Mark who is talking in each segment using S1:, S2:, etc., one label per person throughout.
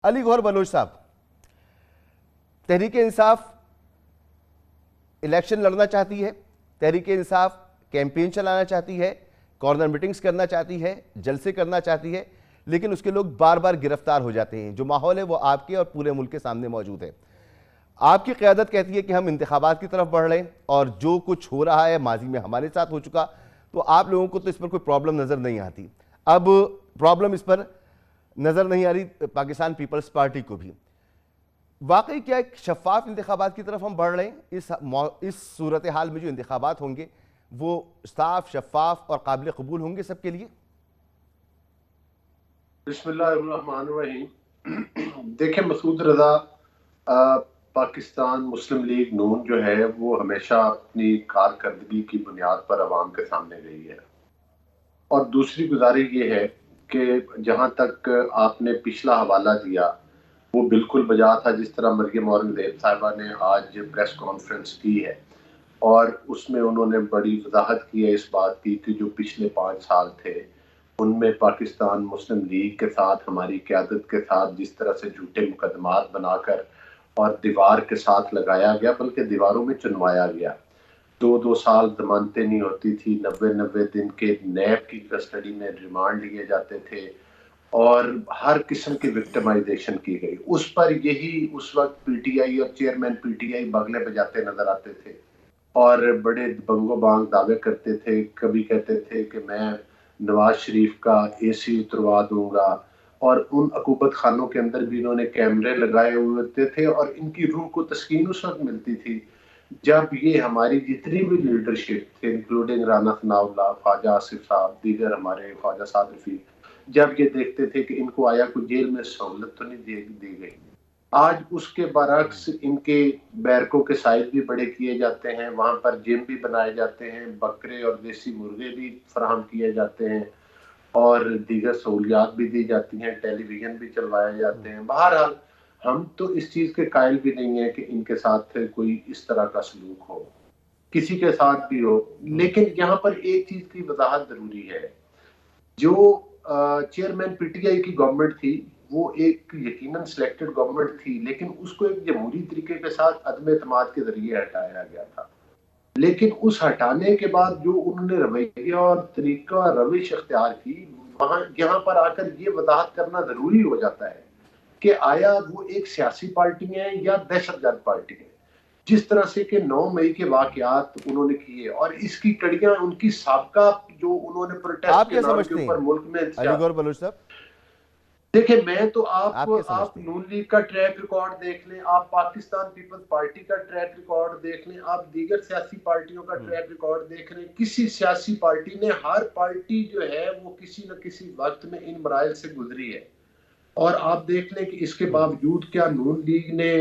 S1: علی گوہر بلوچ صاحب، تحریک انصاف الیکشن لڑنا چاہتی ہے، تحریک انصاف کیمپین چلانا چاہتی ہے، کارنر میٹنگز کرنا چاہتی ہے، جلسے کرنا چاہتی ہے، لیکن اس کے لوگ بار بار گرفتار ہو جاتے ہیں۔ جو ماحول ہے وہ آپ کے اور پورے ملک کے سامنے موجود ہے۔ آپ کی قیادت کہتی ہے کہ ہم انتخابات کی طرف بڑھ رہے ہیں، اور جو کچھ ہو رہا ہے ماضی میں ہمارے ساتھ ہو چکا، تو آپ لوگوں کو تو اس پر کوئی پرابلم نظر نہیں آتی۔ اب پرابلم اس پر نظر نہیں آ رہی پاکستان پیپلز پارٹی کو بھی۔ واقعی کیا ایک شفاف انتخابات کی طرف ہم بڑھ رہے ہیں؟ اس صورتحال میں جو انتخابات ہوں گے وہ صاف، شفاف اور قابل قبول ہوں گے سب کے لیے؟
S2: بسم اللہ الرحمن الرحیم۔ دیکھیں مسعود رضا، پاکستان مسلم لیگ نون جو ہے وہ ہمیشہ اپنی کارکردگی کی بنیاد پر عوام کے سامنے رہی ہے، اور دوسری گزارش یہ ہے کہ جہاں تک آپ نے پچھلا حوالہ دیا وہ بالکل بجا تھا، جس طرح مریم اورنگزیب صاحبہ نے آج پریس کانفرنس کی ہے، اور اس میں انہوں نے بڑی وضاحت کی ہے اس بات کی کہ جو پچھلے 5 سال تھے ان میں پاکستان مسلم لیگ کے ساتھ، ہماری قیادت کے ساتھ جس طرح سے جھوٹے مقدمات بنا کر اور دیوار کے ساتھ لگایا گیا، بلکہ دیواروں میں چنوایا گیا۔ 2 سال ضمانتیں نہیں ہوتی تھی، 90 دن کے نیب کی کسٹڈی میں ریمانڈ لیے جاتے تھے، اور ہر قسم کی وکٹمائزیشن کی گئی۔ اس پر یہی اس وقت پی ٹی آئی اور چیئرمین پی ٹی آئی بغلے بجاتے نظر آتے تھے، اور بڑے بنگو بانگ دعوے کرتے تھے۔ کبھی کہتے تھے کہ میں نواز شریف کا اے سی اتروا دوں گا، اور ان عقوبت خانوں کے اندر بھی انہوں نے کیمرے لگائے ہوتے تھے، اور ان کی روح کو تسکین اس وقت ملتی تھی جب یہ ہماری جتنی بھی لیڈرشپ تھے، انکلوڈنگ رانا ثناء اللہ، خواجہ آصف صاحب، دیگر ہمارے خواجہ صادفی، جب یہ دیکھتے تھے کہ ان کو آیا کوئی جیل میں سہولت تو نہیں دی گئی۔ آج اس کے برعکس ان کے بیرکوں کے سائز بھی بڑے کیے جاتے ہیں، وہاں پر جم بھی بنائے جاتے ہیں، بکرے اور دیسی مرغے بھی فراہم کیے جاتے ہیں، اور دیگر سہولیات بھی دی جاتی ہیں، ٹیلی ویژن بھی چلوائے جاتے ہیں۔ بہرحال ہم تو اس چیز کے قائل بھی نہیں ہیں کہ ان کے ساتھ کوئی اس طرح کا سلوک ہو، کسی کے ساتھ بھی ہو، لیکن یہاں پر ایک چیز کی وضاحت ضروری ہے۔ جو چیئرمین پی ٹی آئی کی گورنمنٹ تھی وہ ایک یقیناً سلیکٹڈ گورنمنٹ تھی، لیکن اس کو ایک جمہوری طریقے کے ساتھ عدم اعتماد کے ذریعے ہٹایا گیا تھا۔ لیکن اس ہٹانے کے بعد جو انہوں نے رویہ اور طریقہ روش اختیار کی، وہاں یہاں پر آ کر یہ وضاحت کرنا ضروری ہو جاتا ہے کہ آیا وہ ایک سیاسی پارٹی ہیں یا دہشت گرد پارٹی ہیں۔ جس طرح سے کہ 9 مئی کے واقعات انہوں نے کیے، اور اس کی کڑیاں ان کی سابقہ جو انہوں نے پروٹیسٹ
S1: آپ
S2: کے
S1: کیا
S2: نام کے
S1: سمجھتے ہیں
S2: اوپر ملک میں
S1: علی گوہر بلوچ صاحب؟
S2: دیکھیں میں تو
S1: آپ کیا
S2: آپ
S1: سمجھتے ہیں؟
S2: نون لیگ کا ٹریک ریکارڈ دیکھ لیں، آپ پاکستان پیپلز پارٹی کا ٹریک ریکارڈ دیکھ لیں، آپ دیگر سیاسی پارٹیوں کا ٹریک ریکارڈ دیکھ لیں، کسی سیاسی پارٹی نے، ہر پارٹی جو ہے وہ کسی نہ کسی وقت میں ان مراحل سے گزری ہے، اور آپ دیکھ لیں کہ اس کے باوجود کیا نون لیگ نے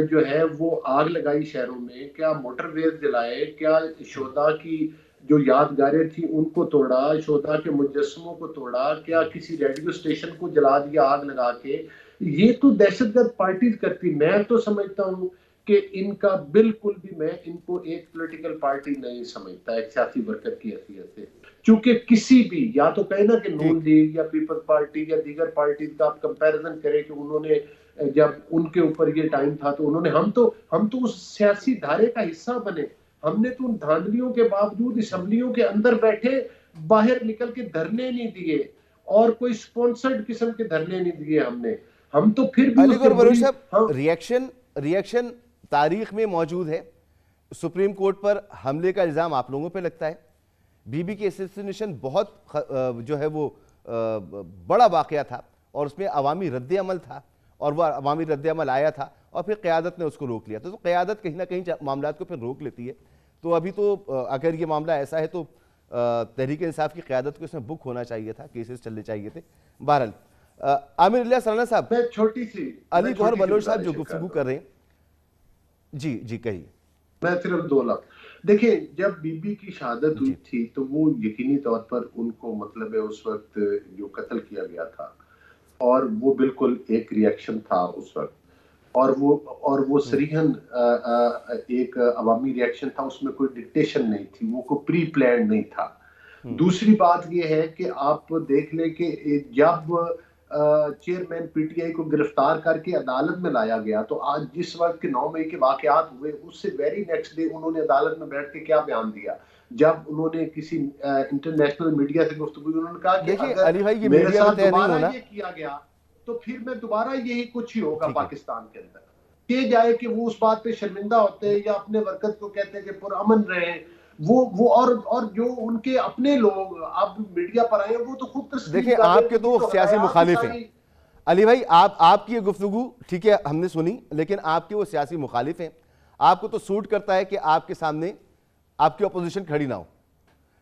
S2: جو ہے وہ آگ لگائی شہروں میں، کیا موٹر ویز جلائے، کیا شہداء کی جو یادگاریں تھیں ان کو توڑا، شہداء کے مجسموں کو توڑا، کیا کسی ریڈیو اسٹیشن کو جلا دیا آگ لگا کے؟ یہ تو دہشت گرد پارٹیز کرتی۔ میں تو سمجھتا ہوں کہ ان کا بالکل بھی، میں ان کو ایک پولیٹیکل پارٹی نہیں سمجھتا ایک سیاسی ورکر کی حیثیت سے، چونکہ کسی بھی، یا تو کہیں نا کہ نون
S1: ٹھیک،
S2: لیگ یا پیپلز پارٹی یا دیگر پارٹیز کا آپ کمپیریزن کریں کہ انہوں نے جب ان کے اوپر یہ ٹائم تھا تو انہوں نے، ہم تو اس سیاسی دھارے کا حصہ بنے، ہم نے تو ان دھاندلیوں کے باوجود اسمبلیوں کے اندر بیٹھے باہر نکل کے دھرنے نہیں دیے، اور کوئی سپونسرڈ قسم کے دھرنے نہیں دیے ہم تو پھر بھی
S1: علی
S2: اس
S1: گوہر بلوچ
S2: جمہوری
S1: صاحب، ریئیکشن تاریخ میں موجود ہے۔ سپریم کورٹ پر حملے کا الزام آپ لوگوں پہ لگتا ہے، بی بی کی اسیسینیشن بہت جو ہے وہ بڑا واقعہ تھا، اور اس میں عوامی رد عمل تھا، اور وہ عوامی رد عمل آیا تھا، اور پھر قیادت نے اس کو روک لیا تھا۔ تو قیادت کہیں نہ کہیں معاملات کو پھر روک لیتی ہے۔ تو ابھی تو اگر یہ معاملہ ایسا ہے تو تحریک انصاف کی قیادت کو اس میں بک ہونا چاہیے تھا، کیسز چلنے چاہیے تھے۔ بہرحال عامر اللہ سرانا صاحب،
S2: میں چھوٹی سی
S1: علی گوہر بلوچ صاحب جو
S2: گزارش
S1: گفتگو
S2: کرتا
S1: کر
S2: ہوں،
S1: رہے ہیں، جی کہیے۔
S2: میں صرف 2 لفظ دیکھیں، جب بی بی کی شہادت ہوئی
S1: جی
S2: تھی تو وہ یقینی طور پر ان کو مطلب ہے اس وقت جو قتل کیا گیا تھا، اور وہ بالکل ایک ریئیکشن تھا اس وقت، اور وہ صریحاً ایک عوامی ریئیکشن تھا، اس میں کوئی ڈکٹیشن نہیں تھی، وہ کوئی پری پلانڈ نہیں تھا۔ دوسری بات یہ ہے کہ آپ دیکھ لیں کہ جب چیئرمین پی ٹی آئی کو گرفتار کر کے عدالت میں لایا گیا، تو آج جس وقت کے 9 مئی کے واقعات ہوئے اس سے ویری نیکسٹ ڈے انہوں نے عدالت میں بیٹھ کے کیا بیان دیا؟ جب انہوں نے کسی انٹرنیشنل میڈیا سے گفتگو کی، انہوں نے کہا کہ اگر میرے ساتھ دوبارہ یہ کیا گیا تو پھر میں دوبارہ یہی کچھ ہی ہوگا پاکستان کے اندر. کہ جائے کہ وہ اس بات پہ شرمندہ ہوتے ہیں یا اپنے ورکت کو کہتے ہیں کہ پرامن رہیں، وہ اور جو ان کے اپنے لوگ اب میڈیا پر آئے ہیں وہ تو خود تسلیم
S1: دیکھیں آپ کے تو سیاسی مخالف ہیں علی بھائی، آپ کی یہ گفتگو ٹھیک ہے ہم نے سنی، لیکن آپ کے وہ سیاسی مخالف ہیں. آپ کو تو سوٹ کرتا ہے کہ آپ کے سامنے آپ کی اپوزیشن کھڑی نہ ہو.